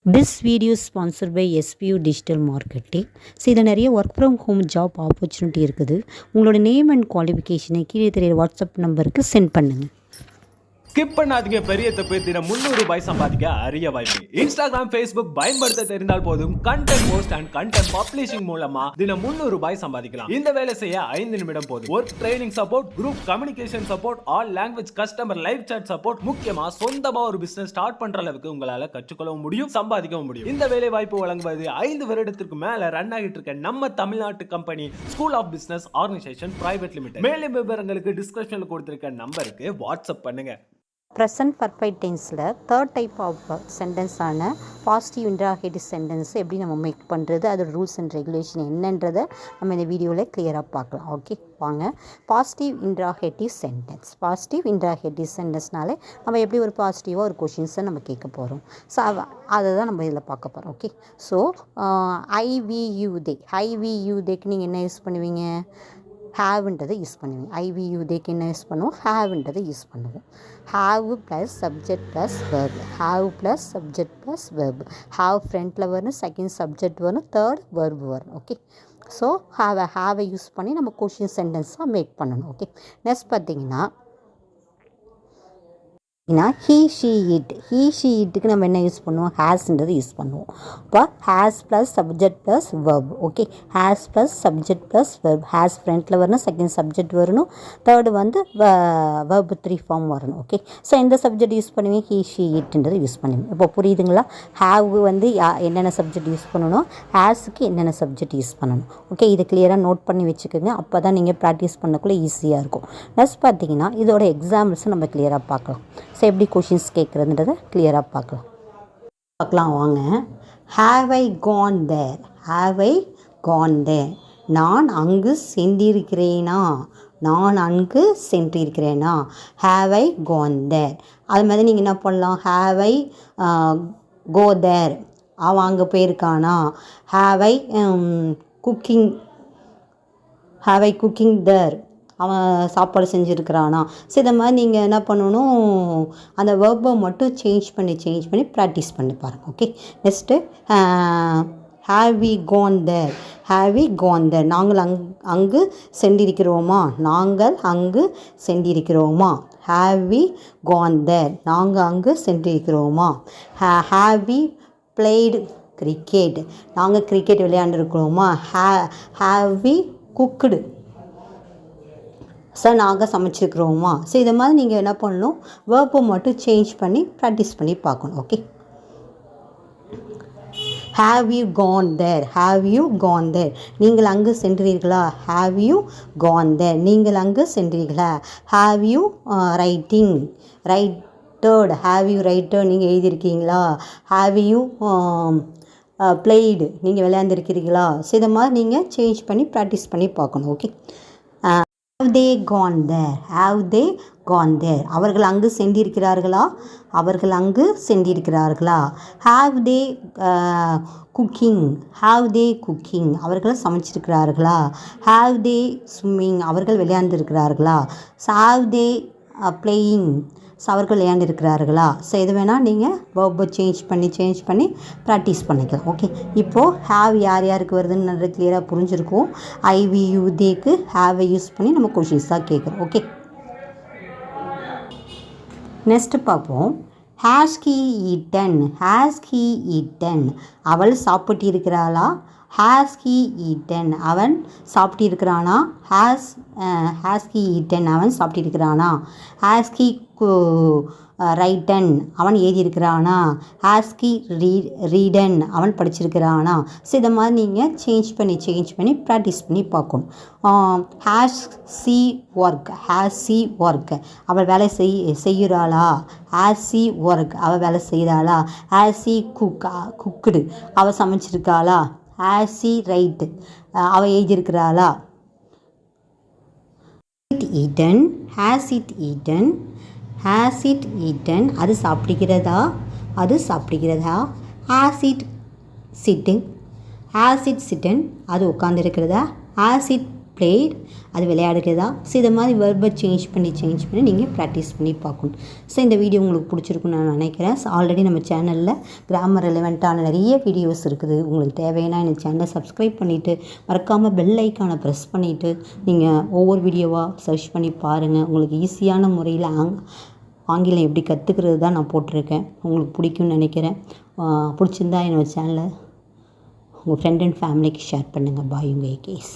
This video is sponsored by SPU Digital Marketing. So இதில் நிறைய work from home job opportunity இருக்குது. உங்களோட name and குவாலிஃபிகேஷனை கீழே தெரியுற வாட்ஸ்அப் நம்பருக்கு சென்ட் பண்ணுங்கள். ஸ்கிப் பண்ணாதீங்க, பெரிய தப்பு. தினம் ₹300 சம்பாதிக்க அரிய வாய்ப்பு. இன்ஸ்டாகிராம், ஃபேஸ்புக் பயன்படுத்த தெரிந்தால் போதும். Content post and content publishing மூலமா தினம் ₹300 சம்பாதிக்கலாம். இந்த வேலை செய்ய 5 நிமிடம் போதும். Work training support, group communication support, all language customer live chat support, முக்கியமா சொந்தமா ஒரு பிசினஸ் ஸ்டார்ட் பண்ற அளவுக்கு உங்களால கற்றுக்கொள்ளவும் முடியும், சம்பாதிக்கவும் முடியும். இந்த வேலை வாய்ப்பு வழங்குவது 5 வருடத்திற்கு மேல ரன் ஆகிட்டு இருக்க நம்ம தமிழ்நாட்டு company school of business organisation private limited. மேலும் விவரங்களுக்கு டிஸ்கிரிப்ஷன்ல கொடுத்திருக்க நம்பருக்கு வாட்ஸ்அப் பண்ணுங்க. ப்ரெசன்ட் பர்ஃபெக்ட் டென்ஸில் தேர்ட் டைப் ஆஃப் சென்டென்ஸான பாசிட்டிவ் இன்ட்ராகேட்டிவ் சென்டென்ஸ் எப்படி நம்ம மேக் பண்ணுறது, அதோட ரூல்ஸ் அண்ட் ரெகுலேஷன் என்னன்றதை நம்ம இந்த வீடியோவில் கிளியராக பார்க்கலாம். ஓகே, வாங்க. பாசிட்டிவ் இன்ட்ராகேட்டிவ் சென்டென்ஸ்னாலே நம்ம எப்படி ஒரு பாசிட்டிவாக ஒரு கொஷின்ஸை நம்ம கேட்க போகிறோம். ஸோ அதை தான் நம்ம இதில் பார்க்க போகிறோம். ஓகே, ஸோ ஐவியூதேக்கு நீங்கள் என்ன யூஸ் பண்ணுவீங்க? ஹாவ்ன்றதை யூஸ் பண்ணுவீங்க. ஐவியூதேக்கு என்ன யூஸ் பண்ணுவோம்? ஹாவ்ன்றதை யூஸ் பண்ணுவோம். Have plus subject plus verb. Have ஃப்ரண்ட்டில் வரணும், செகண்ட் சப்ஜெக்ட் வரணும், தேர்ட் வெர்ப் வரணும். ஓகே, ஸோ ஹாவை யூஸ் பண்ணி நம்ம கொஷின் சென்டென்ஸாக மேக் பண்ணணும். ஓகே, நெக்ஸ்ட் பார்த்தீங்கன்னா ஹீ ஷீ இட்டுக்கு நம்ம என்ன யூஸ் பண்ணுவோம்? ஹேஸ்ன்றது யூஸ் பண்ணுவோம். இப்போ has plus subject plus verb. Okay, has plus subject plus verb. Has ஃப்ரண்ட்டில் வரணும், செகண்ட் சப்ஜெக்ட் வரணும், தேர்டு வந்து வெர்ப் 3 ஃபார்ம் வரணும். ஓகே, ஸோ இந்த சப்ஜெக்ட் யூஸ் பண்ணுவீங்க, ஹீ ஷீ இட்டுன்றது யூஸ் பண்ணுவீங்க. இப்போ புரியுதுங்களா? ஹேவ் வந்து என்னென்ன சப்ஜெக்ட் யூஸ் பண்ணணும், ஹேஸுக்கு என்னென்ன சப்ஜெக்ட் யூஸ் பண்ணணும். ஓகே, இது கிளியராக நோட் பண்ணி வச்சுக்கோங்க. அப்போ தான் நீங்கள் ப்ராக்டிஸ் பண்ணக்குள்ளே ஈஸியாக இருக்கும். நெக்ஸ்ட் பார்த்தீங்கன்னா இதோட எக்ஸாம்பிள்ஸை நம்ம கிளியராக பார்க்கலாம். ஸோ எப்படி கொஷின்ஸ் கேட்குறதுன்றதை கிளியராக பார்க்கலாம் வாங்க. ஹாவ் ஐ கான் தேர்? நான் அங்கு சென்றிருக்கிறேனா? ஹாவ் ஐ கான் தேர். அது மாதிரி நீங்கள் என்ன பண்ணலாம்? ஹாவ் ஐ கோ தேர்? அவன் அங்கே போயிருக்கானா? ஹாவ் ஐ குக்கிங் தேர்? அவன் சாப்பாடு செஞ்சுருக்கிறானா? ஸோ இதை மாதிரி நீங்கள் என்ன பண்ணணும்? அந்த வேர்பை மட்டும் சேஞ்ச் பண்ணி ப்ராக்டிஸ் பண்ணி பாருங்கள். Okay, next have we gone there? நாங்கள் அங்கு சென்றிருக்கிறோமா? Have we gone there? நாங்கள் அங்கு சென்றிருக்கிறோமா? Have we played cricket? நாங்கள் கிரிக்கெட் விளையாண்டுருக்கிறோமா? Have we cooked? சார் நாங்கள் சமைச்சிருக்கிறோமா? ஸோ இதை மாதிரி நீங்கள் என்ன பண்ணணும்? வேர்பை மட்டும் சேஞ்ச் பண்ணி ப்ராக்டிஸ் பண்ணி பார்க்கணும். ஓகே, ஹாவ் யூ கான் தேர்? நீங்கள் அங்கு சென்றீர்களா? ஹாவ் யூ கான் தேர்? நீங்கள் அங்கு சென்றீர்களா? Have you righted? நீங்கள் எழுதியிருக்கீங்களா? Have you blade? நீங்கள் விளையாண்டுருக்கிறீங்களா? ஸோ இதை மாதிரி நீங்கள் சேஞ்ச் பண்ணி ப்ராக்டிஸ் பண்ணி பார்க்கணும். Okay, have they gone there? அவர்கள் அங்கு சென்றிருக்கிறார்களா? have they cooking? அவர்கள் சமைச்சிருக்கிறார்களா? have they swimming? அவர்கள் விளையாண்டிருக்கிறார்களா? have they playing? அவர்கள் விளையாண்டிருக்கிறார்களா? ஸோ எது வேணால் நீங்கள் வேர்பை சேஞ்ச் பண்ணி ப்ராக்டிஸ் பண்ணிக்கலாம். ஓகே, இப்போது ஹாவ் யாருக்கு வருதுன்னு கிளியராக புரிஞ்சிருக்கும். ஐவியூதேக்கு ஹாவை யூஸ் பண்ணி நம்ம கொஷின்ஸாக கேட்குறோம். ஓகே, நெக்ஸ்ட் பார்ப்போம். Has he eaten? அவள் சாப்பிட்டிருக்கிறாளா? Has he eaten? அவன் சாப்பிட்டிருக்கிறானா? Has he eaten? அவன் சாப்பிட்டிருக்கிறானா? Has he written? அவன் எழுதியிருக்கிறானா? Has he ரீடன்? அவன் படிச்சிருக்கிறானா? ஸோ இதை மாதிரி நீங்கள் சேஞ்ச் பண்ணி ப்ராக்டிஸ் பண்ணி பார்க்கணும். Has C work? அவள் வேலை செய்கிறாளா? Has C work? அவள் வேலை செய்கிறாளா? Has C cooked? அவள் சமைச்சிருக்காளா? Has C right? அவள் எழுதியிருக்கிறாளா? Has it eaten? அது சாப்பிடுகிறதா? Has it சிட்டன்? அது உட்கார்ந்துருக்கிறதா? ஹேஸ் இட் பிளேட், அது விளையாடுகிறதா. ஸோ இதை மாதிரி வெர்பை சேஞ்ச் பண்ணி நீங்கள் ப்ராக்டிஸ் பண்ணி பார்க்கணும். ஸோ இந்த வீடியோ உங்களுக்கு பிடிச்சிருக்குன்னு நான் நினைக்கிறேன். ஸோ ஆல்ரெடி நம்ம சேனலில் கிராமர் ரெலவெண்ட்டான நிறைய வீடியோஸ் இருக்குது. உங்களுக்கு தேவைன்னா இந்த சேனலை சப்ஸ்கிரைப் பண்ணிவிட்டு மறக்காமல் பெல் ஐக்கானை ப்ரெஸ் பண்ணிவிட்டு நீங்கள் ஒவ்வொரு வீடியோவாக சர்ச் பண்ணி பாருங்கள். உங்களுக்கு ஈஸியான முறையில் ஆங்கிலம் எப்படி கற்றுக்கிறது தான் நான் போட்டிருக்கேன். உங்களுக்கு பிடிக்கும்னு நினைக்கிறேன். பிடிச்சிருந்தா என்னோடய சேனலை உங்கள் ஃப்ரெண்ட் அண்ட் ஃபேமிலிக்கு ஷேர் பண்ணுங்கள். பாய், உங்கள் ஏகேஸ்.